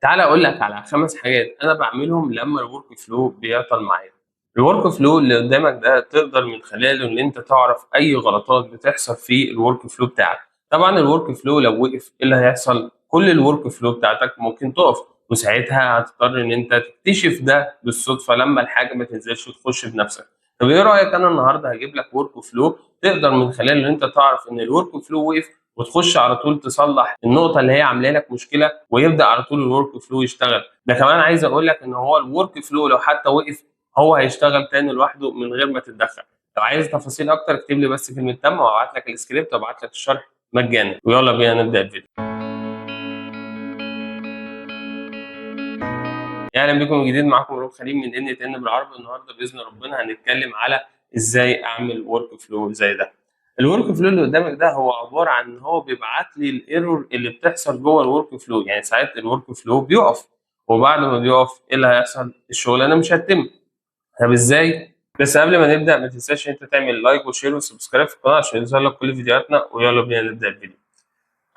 تعالى اقول لك على 5 حاجات انا بعملهم لما الورك فلو بيعطل معايا. الورك فلو اللي قدامك ده تقدر من خلاله ان انت تعرف اي غلطات بتحصل في الورك فلو بتاعك. طبعا الورك فلو لو وقف ايه اللي هيحصل؟ كل الورك فلو بتاعتك ممكن تقف، وساعتها هتضطر ان انت تكتشف ده بالصدفه لما الحاجه ما تنزلش وتخش بنفسك. طب ايه رايك انا النهارده هجيب لك ورك فلو تقدر من خلاله ان انت تعرف ان الورك فلو وقف، وتخش على طول تصلح النقطه اللي هي عامله لك مشكله، ويبدا على طول الورك فلو يشتغل. ده كمان عايز اقول لك ان هو الورك فلو لو حتى وقف هو هيشتغل تاني لوحده من غير ما تتدخل. لو عايز تفاصيل اكتر اكتب لي بس كلمه تم، وابعت لك السكريبت وابعت لك الشرح مجانا. ويلا بينا نبدا الفيديو. اهلا بكم من جديد، معاكم مروان خليل من ان ان بالعربي. النهارده باذن ربنا هنتكلم على ازاي اعمل ورك فلو زي ده. الورك فلو اللي قدامك ده هو عباره عن ان هو بيبعت لي الايرور اللي بتحصل جوه الورك فلو. يعني ساعات الورك فلو بيقف، وبعد ما بيقف ايه اللي هيحصل؟ الشغلانه مش هتتم. طب ازاي؟ بس قبل ما نبدا ما تنساش انت تعمل لايك وشير وسبسكرايب في القناه عشان يظهر لك كل فيديوهاتنا. ويلا بينا نبدا الفيديو.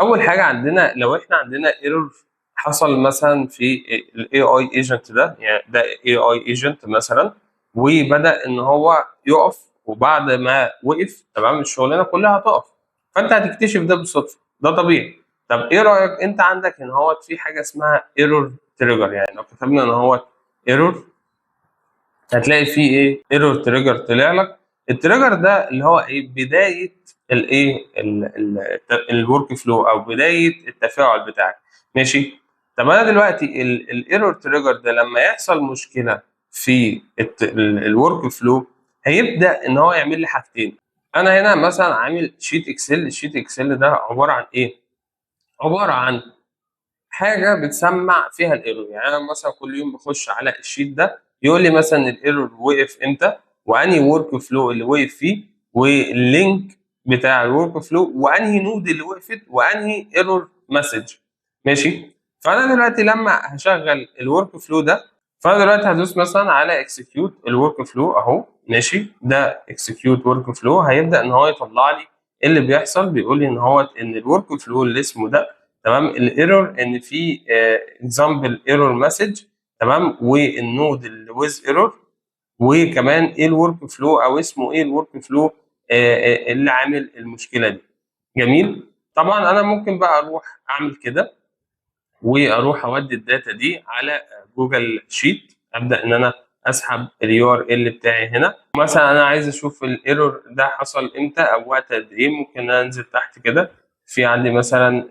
اول حاجه عندنا، لو احنا عندنا ايرور حصل مثلا في الاي اي ايجنت ده، يعني ده اي اي ايجنت مثلا، وبدا ان هو يقف، وبعد ما وقف تمام الشغلانه كلها هتقف. فانت هتكتشف ده بالصدفه، ده طبيعي. طب ايه رايك انت عندك ان هو في حاجه اسمها ايرور تريجر؟ يعني لو كتبنا ان هو ايرور هتلاقي فيه ايه؟ ايرور تريجر طلع لك. التريجر ده اللي هو ايه؟ بدايه الايه الورك فلو، او بدايه التفاعل بتاعك. ماشي. طب انا دلوقتي الايرور تريجر ده لما يحصل مشكله في الورك فلو هيبدا ان هو يعمل لي حاجتين. انا هنا مثلا عامل شيت اكسل. الشيت اكسل ده عباره عن ايه؟ عباره عن حاجه بتسمع فيها الايرور. يعني انا مثلا كل يوم بخش على الشيت ده يقول لي مثلا الايرور وقف امتى، وانهي ورك فلو اللي وقف فيه، واللينك بتاع الورك فلو، وانهي نود اللي وقفت، وانهي ايرور مسج. ماشي. فانا دلوقتي لما هشغل الورك فلو ده، فانا دلوقتي هدوس مثلا على اكسكيوت الورك فلو اهو. ماشي، ده اكسكيوت ورك فلو. هيبدا ان هو يطلع لي إيه اللي بيحصل. بيقول لي ان الورك فلو اللي اسمه ده تمام الايرور ان في اكزامبل ايرور مسج تمام، والنود اللي ويز ايرور، وكمان ايه الورك فلو او اسمه ايه الورك فلو اللي عامل المشكله دي. جميل. طبعا انا ممكن بقى اروح اعمل كده، واروح اودي الداتا دي على جوجل شيت. ابدا ان انا اسحب اليو ار ال بتاعي هنا. مثلا انا عايز اشوف الايرور ده حصل امتى او وقت قد ايه. ممكن انزل تحت كده، في عندي مثلا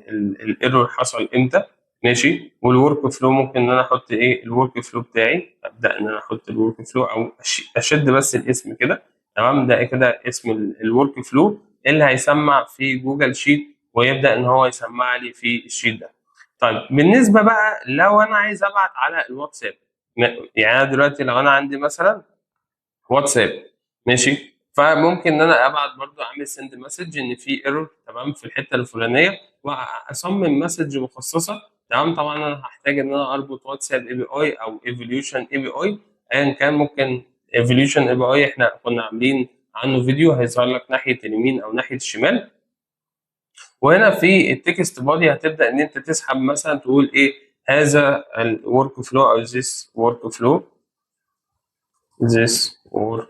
الايرور حصل امتى. ماشي. والورك فلو ممكن ان انا احط ايه الورك فلو بتاعي. ابدا ان انا احط الورك فلو، او اشد بس الاسم كده. تمام، ده كده اسم الورك فلو اللي هيسمع في جوجل شيت، ويبدا ان هو يسمع لي في الشيت ده. طيب بالنسبه بقى لو انا عايز ابعت على الواتساب، يعني انا دلوقتي لو انا عندي مثلا واتساب، ماشي، فممكن ان انا ابعت برضو اعمل سند مسج ان في ايرور تمام في الحته الفلانيه، واصمم مسج مخصصه. تمام. طبعا انا هحتاج ان انا اربط واتساب اي بي اي او ايفوليوشن اي بي اي ايا كان. ممكن ايفوليوشن اي بي اي احنا كنا عاملين عنه فيديو هيظهر لك ناحيه اليمين او ناحيه الشمال. وهنا في التكست بادي هتبدا ان انت تسحب مثلا تقول ايه هذا الورك فلو او this work flow this work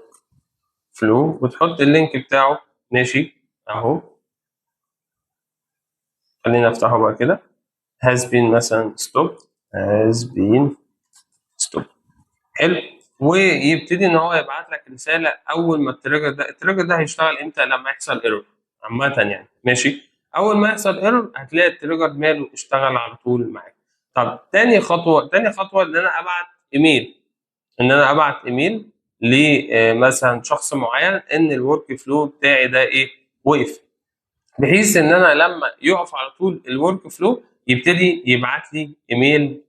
flow، وتحط اللينك بتاعه. ماشي اهو. خلينا افتحه بقى كده. has been مثلا stopped has been stopped. حلو. ويبتدي ان هو يبعت لك رساله اول ما التريجر ده هيشتغل امتى؟ لما يحصل ايرور عامه يعني. ماشي. اول ما يحصل ايرور هتلاقي التريجر ماله اشتغل على طول معاك. طب تاني خطوه ان انا ابعت ايميل. ان انا ابعت ايميل لمثلا شخص معين ان الورك فلو بتاعي ده ايه؟ وقف، بحيث ان انا لما يقف على طول الورك فلو يبتدي يبعت لي ايميل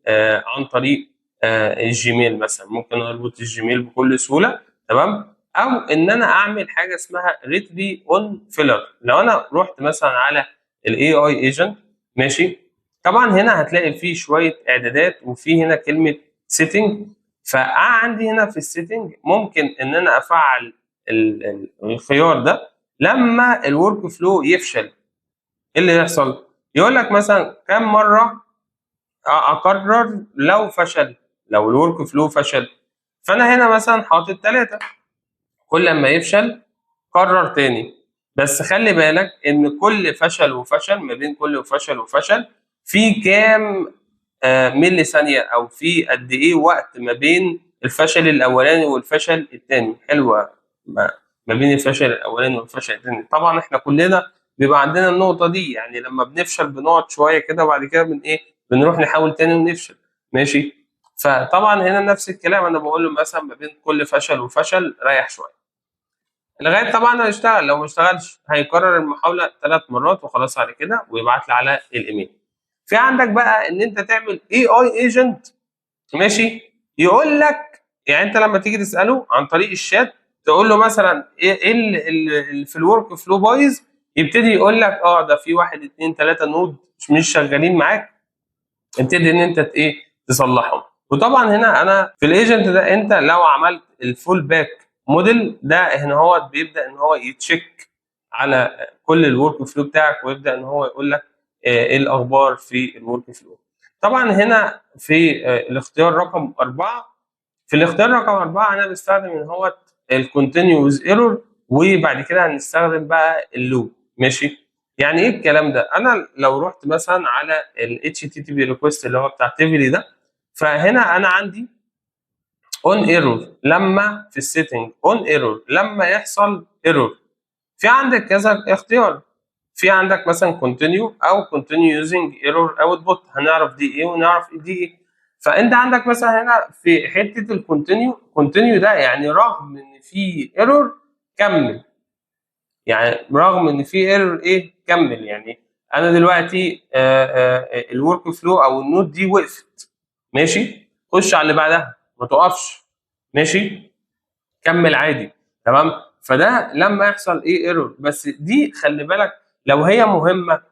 عن طريق الجيميل مثلا. ممكن اربط الجيميل بكل سهوله. تمام. او ان انا اعمل حاجه اسمها ريتري اون فيلر. لو انا رحت مثلا على الاي اي ايجنت، ماشي، طبعا هنا هتلاقي فيه شويه اعدادات، وفي هنا كلمه سيتنج. فعندي هنا في السيتنج ممكن ان انا افعل الخيار ده لما الورك فلو يفشل. ايه اللي يحصل؟ يقول لك مثلا كم مره اقرر لو فشل، لو الورك فلو فشل. فانا هنا مثلا حاطط 3، كل ما يفشل قرر تاني. بس خلي بالك ان كل فشل وفشل، ما بين كل فشل وفشل في كام ملي ثانية، او في قد ايه وقت ما بين الفشل الاولاني والفشل الثاني. حلوة. ما بين الفشل الاولاني والفشل الثاني. طبعا احنا كلنا بيبقى عندنا النقطة دي، يعني لما بنفشل بنقعد شوية كده وبعد كده بنروح نحاول تاني ونفشل. ماشي. فطبعا هنا نفس الكلام، انا بقول له مثلا ما بين كل فشل وفشل ريح شوية لغايه طبعا هيشتغل. لو ما اشتغلش هيكرر المحاوله 3 مرات وخلاص على كده، ويبعت لي على الايميل. في عندك بقى ان انت تعمل اي اي ايجنت، ماشي، يقول لك يعني انت لما تيجي تساله عن طريق الشات، تقول له مثلا ايه اللي في الورك فلو بايظ، يبتدي يقول لك ده في 1 2 3 نود مش شغالين معاك، ابتدي ان انت تصلحهم. وطبعا هنا انا في الايجنت ده، انت لو عملت الفول باك موديل ده، هنا هو بيبدا ان هو يتشيك على كل الورك فلو بتاعك، ويبدا ان هو يقول لك ايه الاخبار في الورك فلو. طبعا هنا في الاختيار رقم 4، في الاختيار رقم 4 انا بستخدم ان هو الكونتينيوس ايرور، وبعد كده هنستخدم بقى اللوب. ماشي. يعني ايه الكلام ده؟ انا لو رحت مثلا على ال HTTP ريكوست اللي هو بتاع تيفلي ده، فهنا انا عندي اون ايرور لما في السيتنج، اون ايرور لما يحصل ايرور. في عندك كذا اختيار، في عندك مثلا كونتينيو او كونتينيو يوزنج ايرور اوتبوت، هنعرف دي ايه ونعرف دي ايه. فانت عندك مثلا هنا في حته الكونتينيو، كونتينيو ده يعني رغم ان في ايرور كمل، يعني رغم ان في ايرور كمل. يعني انا دلوقتي الورك فلو او النود دي وقفت، ماشي، خش على اللي بعدها ما تقفش، ماشي، كمل عادي، تمام. فده لما يحصل ايرور. بس دي خلي بالك لو هي مهمه،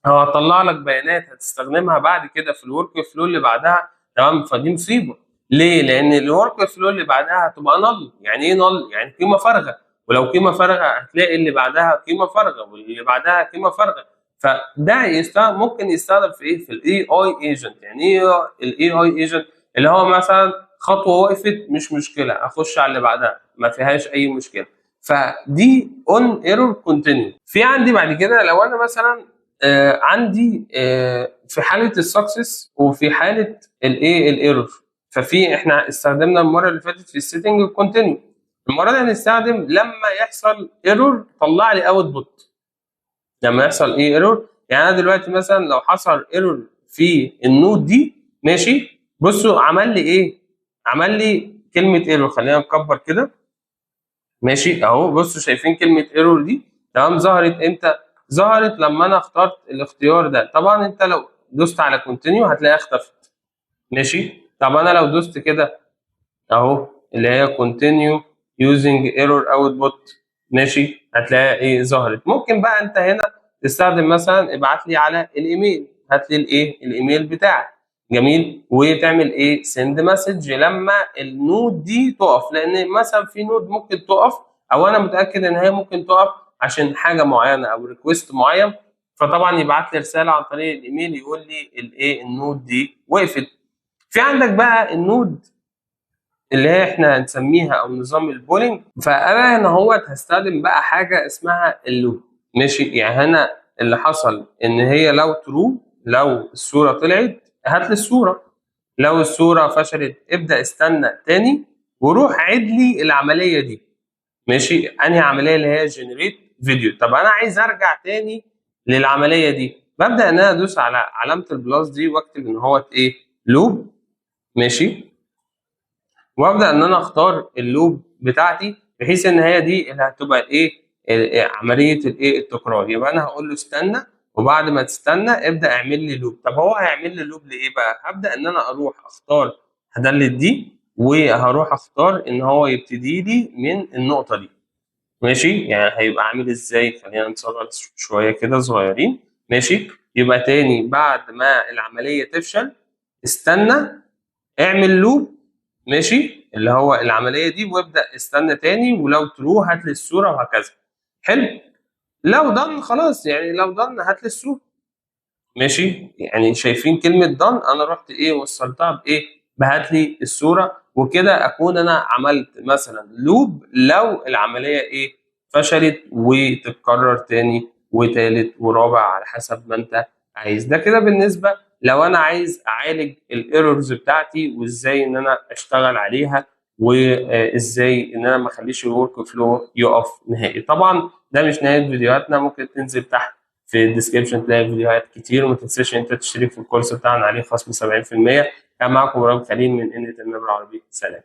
هو هطلع لك بيانات هتستخدمها بعد كده في الورك فلو اللي بعدها، تمام. فدي مصيبه. ليه؟ لان الورك فلو اللي بعدها هتبقى نل. يعني ايه نل؟ يعني قيمه فارغه. ولو قيمه فارغه هتلاقي اللي بعدها قيمه فارغه، واللي بعدها قيمه فارغه. فده ممكن يستخدم في ايه؟ في الاي اي ايجنت. يعني ايه الاي اي ايجنت؟ اللي هو مثلا خطوه وقفت مش مشكله، اخش على اللي بعدها ما فيهاش اي مشكله. فدي اون ايرور كونتينيو. في عندي بعد كده لو انا مثلا عندي في حاله السكسس وفي حاله الايرور. ففي احنا استخدمنا المره اللي فاتت في السيتنج الكونتينيو، المره دي هنستخدم لما يحصل ايرور طلع لي اوتبوت. لما يحصل ايرور، يعني انا دلوقتي مثلا لو حصل ايرور في النود دي، ماشي، بصوا عمل لي عمل لي كلمه ايرور. خلينا نكبر كده، ماشي اهو. بصوا شايفين كلمه ايرور دي؟ تمام. ظهرت امتى؟ ظهرت لما انا اخترت الاختيار ده. طبعا انت لو دوست على كونتينيو هتلاقيها اختفت، ماشي. طب انا لو دوست كده اهو، اللي هي كونتينيو يوزنج ايرور اوتبوت، ماشي، هتلاقيها ظهرت. ممكن بقى انت هنا تستخدم مثلا ابعت لي على الايميل، هات لي الايميل بتاعك، جميل، وتعمل سند مسج لما النود دي تقف. لان مثلا في نود ممكن تقف، او انا متاكد ان هي ممكن تقف عشان حاجه معينه او ريكوست معين. فطبعا يبعت لي رساله عن طريق الايميل يقول لي النود دي وقفت. في عندك بقى النود اللي هي احنا هنسميها او نظام البولينج. فانا هنا هو هستخدم بقى حاجه اسمها اللوب، ماشي. يعني هنا اللي حصل ان هي لو ترو، لو الصوره طلعت هات لي الصوره، لو الصوره فشلت ابدا استنى تاني وروح عيد لي العمليه دي. ماشي. انهي عمليه؟ اللي هي جنريت فيديو. طب انا عايز ارجع تاني للعمليه دي، ببدا ان انا ادوس على علامه البلاس دي واكتب ان هو لوب، ماشي، وابدا ان انا اختار اللوب بتاعتي بحيث ان هي دي اللي هتبقى عمليه التكرار. يبقى انا هقول له استنى، وبعد ما تستنى ابدا اعمل لي لوب. طب هو هيعمل لي لوب لايه بقى؟ هبدا ان انا اروح اختار، هدلت دي وهروح اختار ان هو يبتدي لي من النقطه دي، ماشي. يعني هيبقى عامل ازاي؟ خلينا نصغر شويه كده صغيرين، ماشي. يبقى تاني بعد ما العمليه تفشل استنى، اعمل لوب، ماشي، اللي هو العمليه دي، وابدا استنى تاني، ولو ترو هات لي الصوره، وهكذا. حلو. لو ضن خلاص، يعني لو ضن هات لي الصوره، ماشي، يعني شايفين كلمه دان، انا رحت ايه وصلتها بايه، بهات لي الصوره، وكده اكون انا عملت مثلا لوب لو العمليه ايه فشلت، وتتكرر تاني وتالت ورابع على حسب ما انت عايز. ده كده بالنسبه لو انا عايز اعالج الايرورز بتاعتي، وازاي ان انا اشتغل عليها، وازاي ان انا ما اخليش الورك فلو يقف نهائي. طبعا ده مش نهايه فيديوهاتنا، ممكن تنزل تحت في الديسكربشن تلاقي فيديوهات كتير، وما تنساش ان انت تشترك في الكورس بتاعنا عليه خصم 70%. كان معاكم رام خليل من ان النمر العربي، سلام.